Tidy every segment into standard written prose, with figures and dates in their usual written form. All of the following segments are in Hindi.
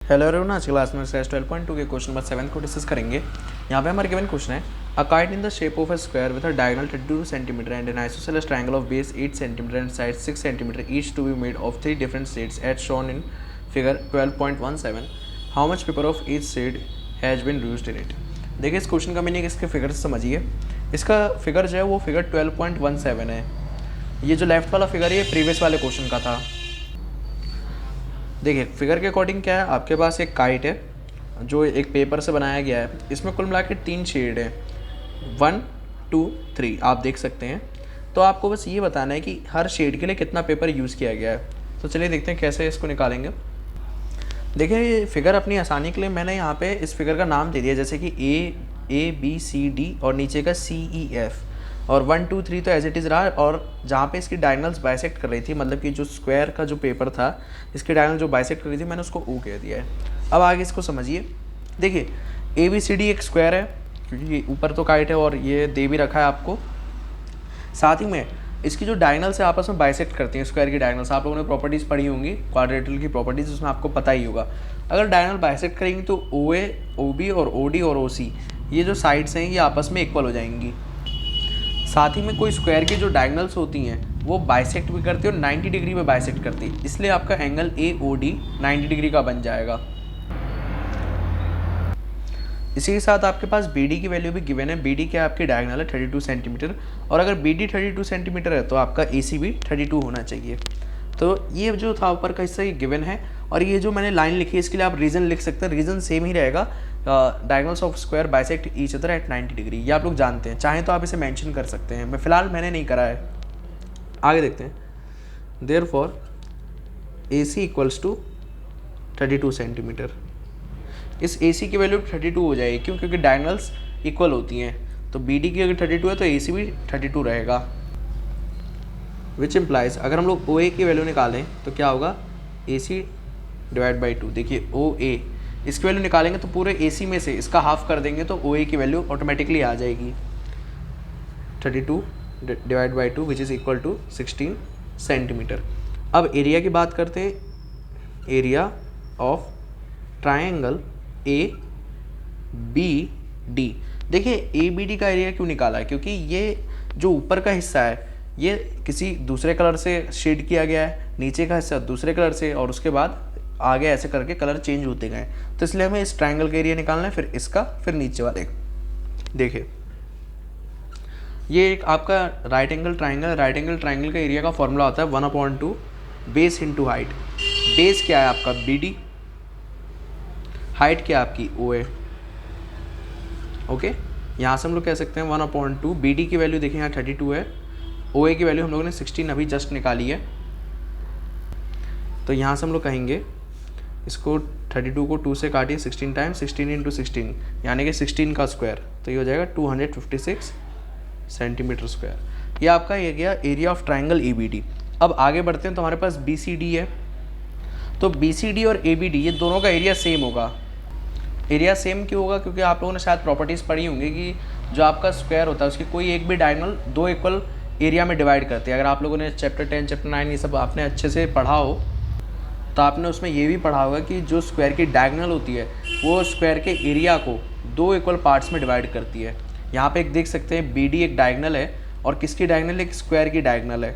हेलो एवरीवन, आज क्लास में एक्सरसाइज 12.2 के क्वेश्चन नंबर 7 को डिस्कस करेंगे। यहाँ पे हमारे गिवन क्वेश्चन है a kite in the shape of a square with a diagonal 32 centimetre and an isosceles triangle of base 8 centimetre and side 6 centimetre each to be made of 3 different shades as shown in figure 12.17। How much paper of each shade has been used in it. देखिए, इस क्वेश्चन का मीनिंग इसके फिगर से समझिए। इसका फिगर जो है वो फिगर 12.17 है। ये जो लेफ्ट वाला फिगर है ये प्रीवियस वाले क्वेश्चन का था। देखिए, फिगर के अकॉर्डिंग क्या है, आपके पास एक काइट है जो एक पेपर से बनाया गया है। इसमें कुल मिला के 3 शेड हैं, 1 2 3 आप देख सकते हैं। तो आपको बस ये बताना है कि हर शेड के लिए कितना पेपर यूज़ किया गया है। तो चलिए देखते हैं कैसे इसको निकालेंगे। देखिए, ये फिगर अपनी आसानी के लिए मैंने यहाँ पे इस फिगर का नाम दे दिया, जैसे कि ए बी सी डी और नीचे का सी ई एफ, और 1 2 3 तो एज इट इज़ रहा। और जहाँ पे इसकी डायगनल्स बाइसेक्ट कर रही थी, मतलब कि जो स्क्वायर का जो पेपर था इसकी डायगनल जो बाइसेक्ट कर रही थी, मैंने उसको ओ कह दिया है। अब आगे इसको समझिए। देखिए, ए बी सी डी एक स्क्वायर है क्योंकि ऊपर तो काइट है और ये दे भी रखा है आपको। साथ ही में इसकी जो डायगनल्स है आपस में बाइसेक्ट करती हैं स्क्वायर की डायगनल्स। आप लोगों ने प्रॉपर्टीज़ पढ़ी होंगी क्वाड्रेटरल की प्रॉपर्टीज़, उसमें आपको पता ही होगा। अगर डायगनल बाइसेक्ट करेंगी तो ओ ए ओ बी और ओ डी और ओ सी ये जो साइड्स हैं ये आपस में इक्वल हो जाएंगी। साथ ही में कोई स्क्वायर की जो डायगनल्स होती हैं वो बाइसेक्ट भी करती है और 90 डिग्री में बाइसेक्ट करती है, इसलिए आपका angle A O D 90 degree का बन जाएगा। इसी के साथ आपके पास बी डी की वैल्यू भी गिवन है। बी डी क्या आपकी डायगनल है 32 सेंटीमीटर, और अगर बी डी 32 सेंटीमीटर है तो आपका ए सी भी 32 होना चाहिए। तो ये जो था ऊपर का हिस्सा ये गिवन है, और ये जो मैंने लाइन लिखी है इसके लिए आप रीज़न लिख सकते हैं। रीज़न सेम ही रहेगा, diagonals of square bisect each other at 90 degree. ये आप लोग जानते हैं, चाहें तो आप इसे मेंशन कर सकते हैं। मैंने नहीं करा है। आगे देखते हैं। Therefore A C equals to 32 centimetre. इस ए सी की वैल्यू 32 हो जाएगी, क्यों? क्योंकि डायगोनल्स इक्वल होती हैं। तो बी डी की अगर 32 है तो ए सी भी 32 रहेगा। विच इम्प्लाइज अगर हम लोग ओ ए की वैल्यू निकालें तो क्या होगा, ए सी डिवाइड बाई 2। देखिए, ओ ए इसकी वैल्यू निकालेंगे तो पूरे ए सी में से इसका हाफ कर देंगे तो ओ ए की वैल्यू ऑटोमेटिकली आ जाएगी 32 divide by 2 which is equal to 16 centimetre. अब एरिया की बात करते हैं। Area of triangle A B D. देखिए, ए बी डी का एरिया क्यों निकाला है, क्योंकि ये जो ऊपर का हिस्सा है ये किसी दूसरे कलर से शेड किया गया है, नीचे का हिस्सा दूसरे कलर से, और उसके बाद आगे ऐसे करके कलर चेंज होते गए। तो इसलिए हमें इस ट्रायंगल का एरिया निकालना है, फिर इसका, फिर नीचे वाले। देखिए, ये एक आपका राइट एंगल ट्रायंगल का एरिया का फॉर्मूला होता है 1/2 बेस इंटू हाइट। बेस क्या है आपका बी डी, हाइट क्या है आपकी ओ ए। ओके, यहाँ से हम लोग कह सकते हैं 1/2 बी डी की वैल्यू देखिए यहाँ 32 है, ओ ए की वैल्यू हम लोगों ने 16 अभी जस्ट निकाली है। तो यहाँ से हम लोग कहेंगे इसको 32 को 2 से काटिए 16 टाइम्स, 16 इंटू 16 यानी कि 16 का स्क्वायर, तो ये हो जाएगा 256 सेंटीमीटर स्क्वायर। ये आपका area of triangle A B D. अब आगे बढ़ते हैं तो हमारे पास बी सी डी है। तो बी सी डी और ए बी डी ये दोनों का एरिया सेम होगा। एरिया सेम क्यों होगा, क्योंकि आप लोगों ने शायद प्रॉपर्टीज़ पढ़ी होंगी कि जो आपका स्क्वायर होता है उसकी कोई एक भी डायगोनल 2 इक्वल एरिया में डिवाइड करती है। अगर आप लोगों ने चैप्टर 10 चैप्टर 9 ये सब आपने अच्छे से पढ़ा हो तो आपने उसमें ये भी पढ़ा होगा कि जो स्क्वायर की डायगोनल होती है वो स्क्वायर के एरिया को 2 इक्वल पार्ट्स में डिवाइड करती है। यहाँ पे एक देख सकते हैं बी डी एक डायगोनल है, और किसकी डायगोनल, एक स्क्वायर की डायगोनल है।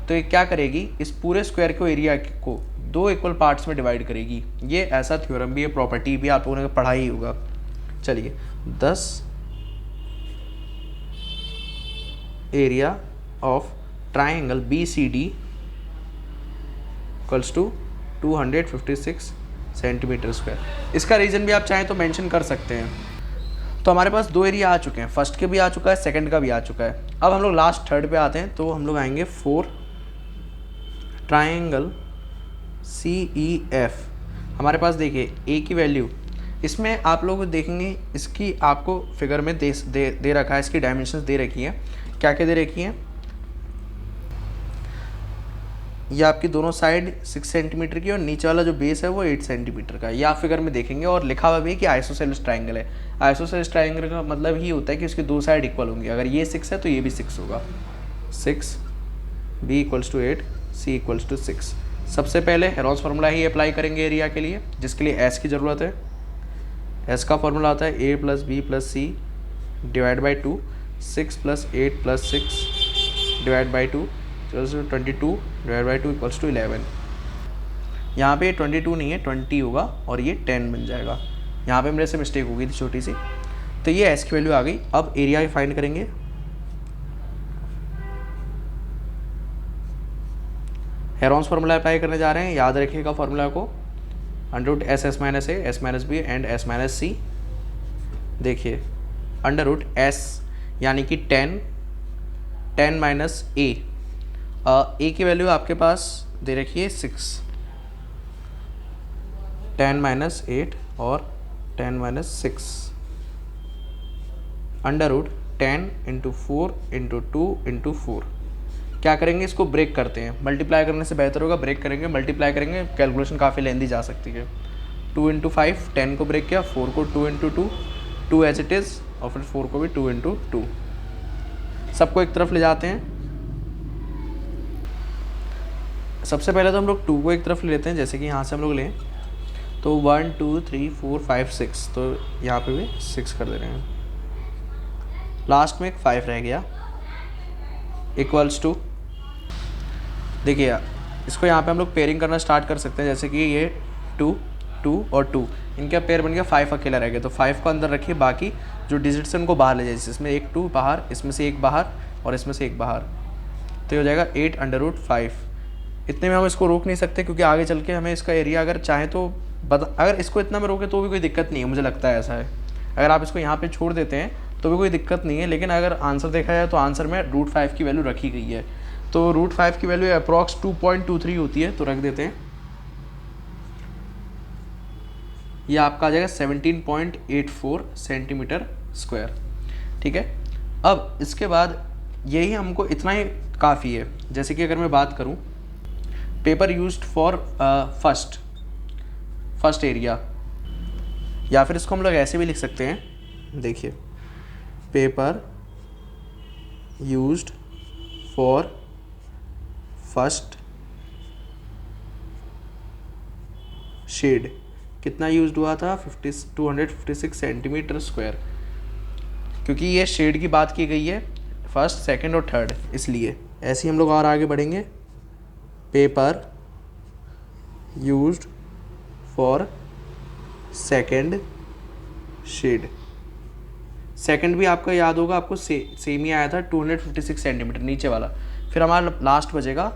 तो ये क्या करेगी, इस पूरे स्क्वायर को एरिया को 2 इक्वल पार्ट्स में डिवाइड करेगी। ये ऐसा थ्योरम भी है, प्रॉपर्टी भी आप लोगों ने पढ़ा ही होगा। चलिए, 10 area of triangle B C D equals to 256 centimetre square. इसका रीज़न भी आप चाहें तो मेंशन कर सकते हैं। तो हमारे पास 2 एरिया आ चुके हैं, फर्स्ट के भी आ चुका है, सेकंड का भी आ चुका है। अब हम लोग लास्ट थर्ड पे आते हैं, तो हम लोग आएंगे 4 ट्रायंगल सी ई एफ। हमारे पास देखिए ए की वैल्यू, इसमें आप लोग देखेंगे इसकी आपको फिगर में दे रखा है, इसकी डायमेंशंस दे रखी है। क्या क्या दे रखी हैं, ये आपकी दोनों साइड 6 सेंटीमीटर की और नीचे वाला जो बेस है वो 8 सेंटीमीटर का। ये आप फिगर में देखेंगे, और लिखा हुआ भी है कि आइसोसेलेस ट्रायंगल है। आइसोसेलेस ट्रायंगल का मतलब ही होता है कि उसकी 2 साइड इक्वल होंगी। अगर ये 6 है तो ये भी 6 होगा। 6 B equals to 8 C equals to 6। सबसे पहले हेरोल्स फार्मूला ही अप्लाई करेंगे एरिया के लिए, जिसके लिए एस की ज़रूरत है। एस का फार्मूला आता है A plus B plus C divide by 2, 6 plus 8 plus 6 divide by 2, 22 divide by 2 equals to 11। यहाँ पे 22 नहीं है 20 होगा और ये 10 बन जाएगा। यहाँ पे मेरे से मिस्टेक हो गई थी छोटी सी। तो ये एस की वैल्यू आ गई। अब एरिया फाइंड करेंगे। हेरोल्स फार्मूला अप्लाई करने जा रहे हैं, याद रखिएगा फार्मूला को, under root S S minus A, S minus B and S minus C. देखिए अंडर रूट एस यानी कि 10 माइनस ए की वैल्यू आपके पास दे रखी है 6, 10 माइनस 8 और 10 minus 6 under root 10 into 4 into 2 into 4। क्या करेंगे, इसको ब्रेक करते हैं। मल्टीप्लाई करने से बेहतर होगा, ब्रेक करेंगे, मल्टीप्लाई करेंगे, कैलकुलेशन काफ़ी लेंदी जा सकती है। 2 इंटू 5, 10 को ब्रेक किया, 4 को 2 इंटू 2, 2 एज इट इज़, और फिर 4 को भी 2 इंटू 2। सबको एक तरफ ले जाते हैं। सबसे पहले तो हम लोग 2 को एक तरफ ले लेते हैं, जैसे कि यहाँ से हम लोग लें तो 1 2 3 4 5 6, तो यहाँ पे भी 6 कर दे रहे हैं। लास्ट में एक 5 रह गया इक्वल्स टू, देखिए इसको यहाँ पे हम लोग पेयरिंग करना स्टार्ट कर सकते हैं। जैसे कि ये 2 2 और 2, इनका पेयर बन गया, 5 अकेला रह गया, तो 5 को अंदर रखिए, बाकी जो डिजिट्स हैं उनको बाहर ले जाइए। इसमें एक 2 बाहर, इसमें से एक बाहर और इसमें से एक बाहर, तो ये हो जाएगा 8 अंडर रूट 5। इतने में हम इसको रोक नहीं सकते, क्योंकि आगे चल के हमें इसका एरिया अगर चाहे तो अगर इसको इतना में रोके तो भी कोई दिक्कत नहीं है, मुझे लगता है ऐसा है। अगर आप इसको यहाँ पे छोड़ देते हैं तो भी कोई दिक्कत नहीं है, लेकिन अगर आंसर देखा जाए तो आंसर में रूट 5 की वैल्यू रखी गई है, तो रूट 5 की वैल्यू अप्रॉक्स 2.23 होती है, तो रख देते हैं। ये आपका आ जाएगा 17.84 सेंटीमीटर स्क्वायर। ठीक है, अब इसके बाद यही हमको इतना ही काफ़ी है। जैसे कि अगर मैं बात करूँ paper used for first area, या फिर इसको हम लोग ऐसे भी लिख सकते हैं। देखिए paper used for first shade कितना यूज्ड हुआ था, 256 सेंटीमीटर स्क्वायर, क्योंकि ये शेड की बात की गई है फर्स्ट, सेकंड और थर्ड, इसलिए ऐसे ही हम लोग और आगे बढ़ेंगे। Paper used for second shade, second भी आपका याद होगा, आपको सेम ही आया था 256 सेंटीमीटर नीचे वाला। फिर हमारा लास्ट बचेगा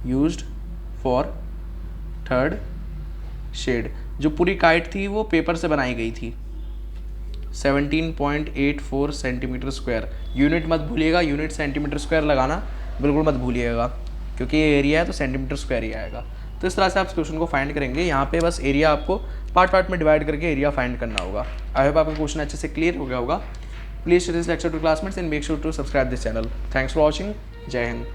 यूज्ड फॉर थर्ड शेड, जो पूरी काइट थी वो पेपर से बनाई गई थी। 17.84 सेंटीमीटर स्क्वायर। यूनिट मत भूलिएगा, यूनिट सेंटीमीटर स्क्वायर लगाना बिल्कुल मत भूलिएगा, क्योंकि ये एरिया है तो सेंटीमीटर स्क्वायर ही आएगा। तो इस तरह से आप क्वेश्चन को फाइंड करेंगे। यहाँ पे बस एरिया आपको पार्ट में डिवाइड करके एरिया फाइंड करना होगा। आई होप आपका क्वेश्चन अच्छे से क्लियर हो गया होगा। Please share this lecture to classmates and make sure to subscribe this channel. Thanks for watching. जय हिंद।